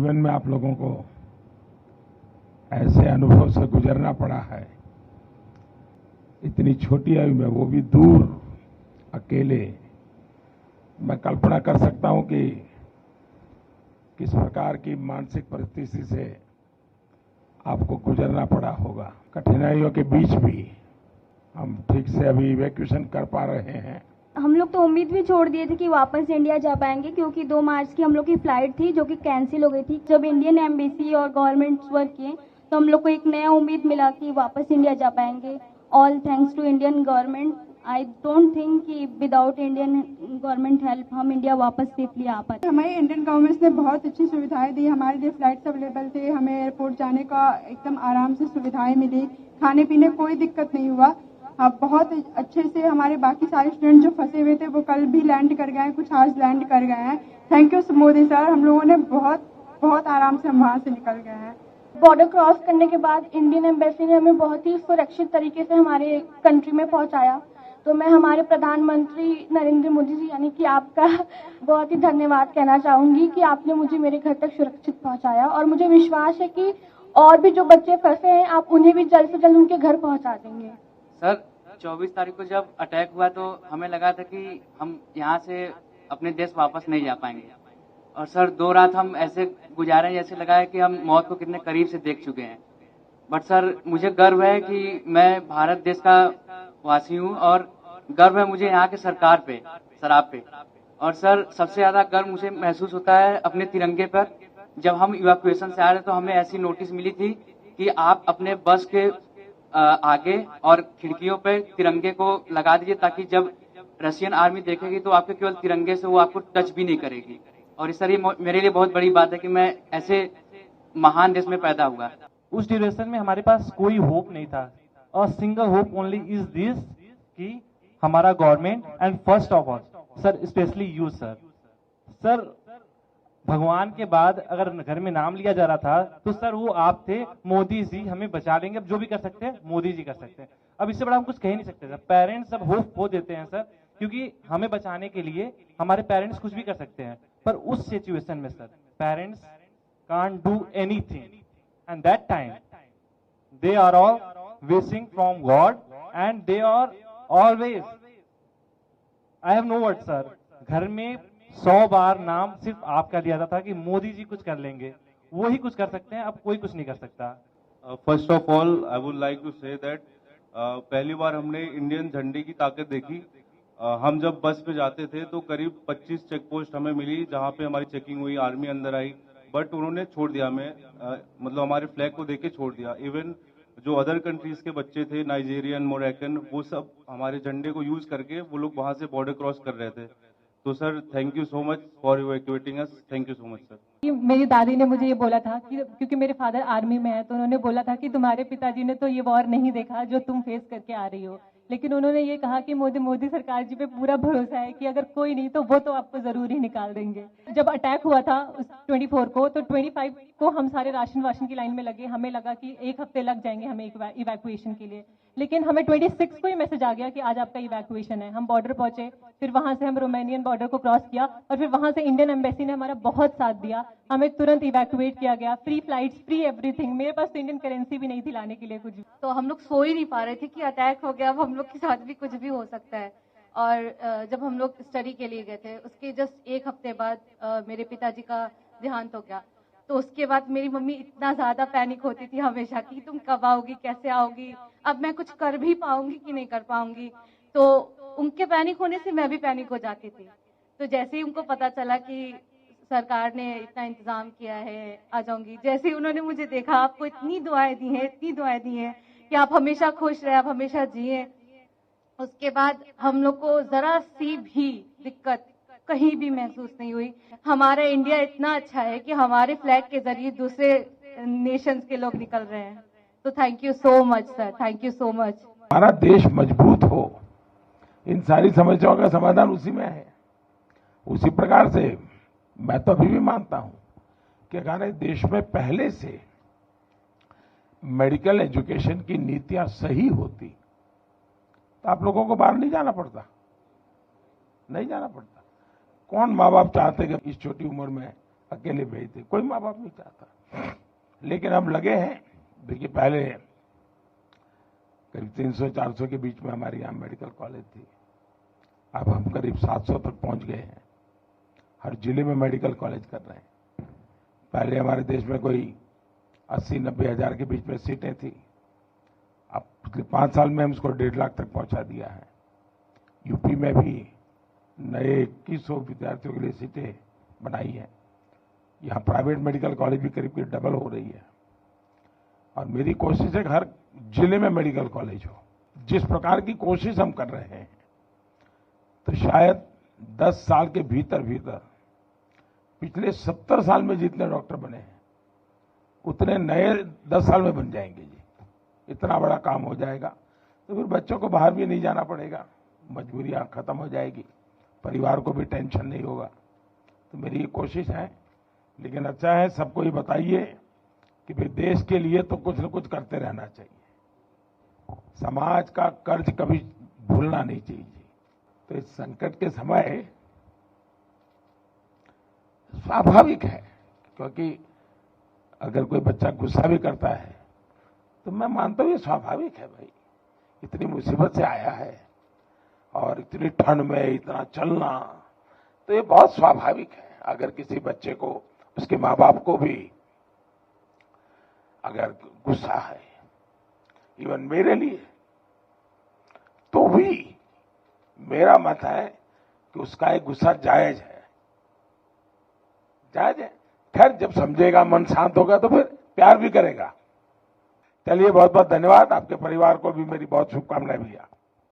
जीवन में आप लोगों को ऐसे अनुभव से गुजरना पड़ा है, इतनी छोटी आयु में, वो भी दूर, अकेले। मैं कल्पना कर सकता हूं कि किस प्रकार की मानसिक परिस्थिति से आपको गुजरना पड़ा होगा। कठिनाइयों के बीच भी हम ठीक से अभी इवैक्यूएशन कर पा रहे हैं। हम लोग तो उम्मीद भी छोड़ दिए थे कि वापस इंडिया जा पाएंगे, क्योंकि 2 मार्च की हम लोग की फ्लाइट थी जो कि कैंसिल हो गई थी। जब इंडियन एम्बेसी और गवर्नमेंट वर्क किए तो हम लोग को एक नया उम्मीद मिला कि वापस इंडिया जा पाएंगे। All thanks to Indian government. I don't think कि विदाउट इंडियन गवर्नमेंट हेल्प हम इंडिया वापस सेफली आ पाते। हमारी इंडियन गवर्नमेंट ने बहुत अच्छी सुविधाएं दी। हमारे लिए फ्लाइट्स अवेलेबल थे, हमें एयरपोर्ट जाने का एकदम आराम से सुविधाएं मिली, खाने पीने कोई दिक्कत नहीं हुआ। बहुत अच्छे से हमारे बाकी सारे स्टूडेंट जो फंसे हुए थे वो कल भी लैंड कर गए हैं, कुछ आज लैंड कर गए हैं। थैंक यू मोदी सर, हम लोगों ने बहुत आराम से हम वहाँ से निकल गए हैं। बॉर्डर क्रॉस करने के बाद इंडियन एम्बेसी ने हमें बहुत ही सुरक्षित तरीके से हमारे कंट्री में पहुंचाया। तो मैं हमारे प्रधानमंत्री नरेंद्र मोदी जी यानी कि आपका बहुत ही धन्यवाद कहना चाहूंगी कि आपने मुझे मेरे घर तक सुरक्षित पहुंचाया, और मुझे विश्वास है कि और भी जो बच्चे फंसे हैं आप उन्हें भी जल्द से जल्द उनके घर पहुंचा देंगे। सर 24 तारीख को जब अटैक हुआ तो हमें लगा था कि हम यहाँ से अपने देश वापस नहीं जा पाएंगे, और सर 2 रात हम ऐसे गुजारे जैसे लगा है कि हम मौत को कितने करीब से देख चुके हैं। बट सर मुझे गर्व है कि मैं भारत देश का वासी हूँ, और गर्व है मुझे यहाँ के सरकार पे, सर आप पे। और सर सबसे ज्यादा गर्व मुझे महसूस होता है अपने तिरंगे पर। जब हम इवैक्यूएशन से आ रहे तो हमें ऐसी नोटिस मिली थी कि आप अपने बस के आगे और खिड़कियों पे तिरंगे को लगा दीजिए, ताकि जब रशियन आर्मी देखेगी तो आपके केवल तिरंगे से वो आपको टच भी नहीं करेगी। और इस तरह मेरे लिए बहुत बड़ी बात है कि मैं ऐसे महान देश में पैदा हुआ। उस ड्यूरेशन में हमारे पास कोई होप नहीं था, और single hope only is this कि हमारा government and first of all sir specially you sir भगवान के बाद अगर घर में नाम लिया जा रहा था तो सर वो आप थे। मोदी जी हमें बचा लेंगे, अब जो भी कर सकते हैं मोदी जी कर सकते हैं। अब इससे बड़ा हम कुछ कह ही नहीं सकते सर। पेरेंट्स सब होप खो देते हैं सर, क्योंकि हमें बचाने के लिए हमारे पेरेंट्स कुछ भी कर सकते हैं, पर उस सिचुएशन में sir parents can't do anything, and that time they are all wishing from God and they are always, I have no word sir. घर में 100 बार नाम सिर्फ आपका लिया जाता था कि मोदी जी कुछ कर लेंगे, वो ही कुछ कर सकते हैं, अब कोई कुछ नहीं कर सकता। First of all I would like to say that पहली बार हमने इंडियन झंडे की ताकत देखी। हम जब बस पे जाते थे तो करीब 25 चेक पोस्ट हमें मिली जहां पे हमारी चेकिंग हुई, आर्मी अंदर आई, बट उन्होंने छोड़ दिया हमें, मतलब हमारे फ्लैग को देख के छोड़ दिया। इवन जो अदर कंट्रीज के बच्चे थे, नाइजीरियन, मोरक्कन, वो सब हमारे झंडे को यूज करके वो लोग वहां से बॉर्डर क्रॉस कर रहे थे। तो sir thank you so much for evacuating us, thank you so much sir. मेरी दादी ने मुझे ये बोला था कि क्योंकि मेरे फादर आर्मी में है, तो उन्होंने बोला था कि तुम्हारे पिताजी ने तो ये वॉर नहीं देखा जो तुम फेस करके आ रही हो, लेकिन उन्होंने ये कहा कि मोदी सरकार जी पे पूरा भरोसा है कि अगर कोई नहीं तो वो तो आपको जरूर ही निकाल देंगे। जब अटैक हुआ था 24 को, तो 25 को हम सारे राशन की लाइन में लगे। हमें लगा कि 1 हफ्ते लग जाएंगे हमें इवैक्यूएशन के लिए, लेकिन हमें 26 को ही मैसेज आ गया कि आज आपका इवैक्यूएशन है। हम बॉर्डर पहुंचे, फिर वहां से हम रोमानियन बॉर्डर को क्रॉस किया, और फिर वहां से इंडियन एम्बेसी ने हमारा बहुत साथ दिया। हमें तुरंत इवैक्यूएट किया गया, फ्री फ्लाइट्स, फ्री एवरीथिंग। मेरे पास तो इंडियन करेंसी भी नहीं थी लाने के लिए कुछ भी। तो हम लोग सो ही नहीं पा रहे थे कि अटैक हो गया, अब हम लोग के साथ भी कुछ भी हो सकता है। और जब हम लोग स्टडी के लिए गए थे उसके जस्ट 1 हफ्ते बाद मेरे पिताजी का देहांत हो गया। तो उसके बाद मेरी मम्मी इतना ज्यादा पैनिक होती थी हमेशा कि तुम कब आओगी, कैसे आओगी, अब मैं कुछ कर भी पाऊंगी कि नहीं कर पाऊंगी। तो उनके पैनिक होने से मैं भी पैनिक हो जाती थी। तो जैसे ही उनको पता चला कि सरकार ने इतना इंतजाम किया है, आ जाऊंगी, जैसे ही उन्होंने मुझे देखा, आपको इतनी दुआएं दी हैं, इतनी दुआएं दी हैं कि आप हमेशा खुश रहे, आप हमेशा जिए। उसके बाद हम लोग को जरा सी भी दिक्कत कहीं भी महसूस नहीं हुई। हमारा इंडिया इतना अच्छा है कि हमारे फ्लैग के जरिए दूसरे नेशंस के लोग निकल रहे हैं। तो thank you so much sir, thank you so much. हमारा देश मजबूत हो, इन सारी समस्याओं का समाधान उसी में है। उसी प्रकार से मैं तो अभी भी मानता हूं कि अगर देश में पहले से मेडिकल एजुकेशन की नीतियां सही होती तो आप लोगों को बाहर नहीं जाना पड़ता, नहीं जाना पड़ता। कौन माँ बाप चाहते कि इस छोटी उम्र में अकेले भेजते, कोई माँ बाप नहीं चाहता। लेकिन हम लगे हैं। देखिए, पहले करीब 300-400 के बीच में हमारे यहाँ मेडिकल कॉलेज थी, अब हम करीब 700 तक पहुंच गए हैं। हर जिले में मेडिकल कॉलेज कर रहे हैं। पहले हमारे देश में कोई 80-90 हजार के बीच में सीटें थी, अब पिछले 5 साल में हम इसको 1.5 लाख तक पहुंचा दिया है। यूपी में भी नए 2100 विद्यार्थियों के लिए सीटें बनाई हैं। यहाँ प्राइवेट मेडिकल कॉलेज भी करीब करीब डबल हो रही है। और मेरी कोशिश है कि हर जिले में मेडिकल कॉलेज हो। जिस प्रकार की कोशिश हम कर रहे हैं, तो शायद 10 साल के भीतर भीतर पिछले 70 साल में जितने डॉक्टर बने हैं उतने नए 10 साल में बन जाएंगे जी। इतना बड़ा काम हो जाएगा, तो फिर बच्चों को बाहर भी नहीं जाना पड़ेगा, मजबूरियां खत्म हो जाएगी, परिवार को भी टेंशन नहीं होगा। तो मेरी ये कोशिश है। लेकिन अच्छा है, सबको ये बताइए कि भाई देश के लिए तो कुछ न कुछ करते रहना चाहिए। समाज का कर्ज कभी भूलना नहीं चाहिए। तो इस संकट के समय स्वाभाविक है, क्योंकि अगर कोई बच्चा गुस्सा भी करता है तो मैं मानता हूं ये स्वाभाविक है। भाई, इतनी मुसीबत से आया है और इतनी ठंड में इतना चलना, तो ये बहुत स्वाभाविक है। अगर किसी बच्चे को, उसके माँ बाप को भी अगर गुस्सा है, इवन मेरे लिए, तो भी मेरा मत है कि उसका एक गुस्सा जायज है, जायज है। खैर, जब समझेगा, मन शांत होगा, तो फिर प्यार भी करेगा। चलिए, बहुत बहुत धन्यवाद। आपके परिवार को भी मेरी बहुत शुभकामनाएं भैया।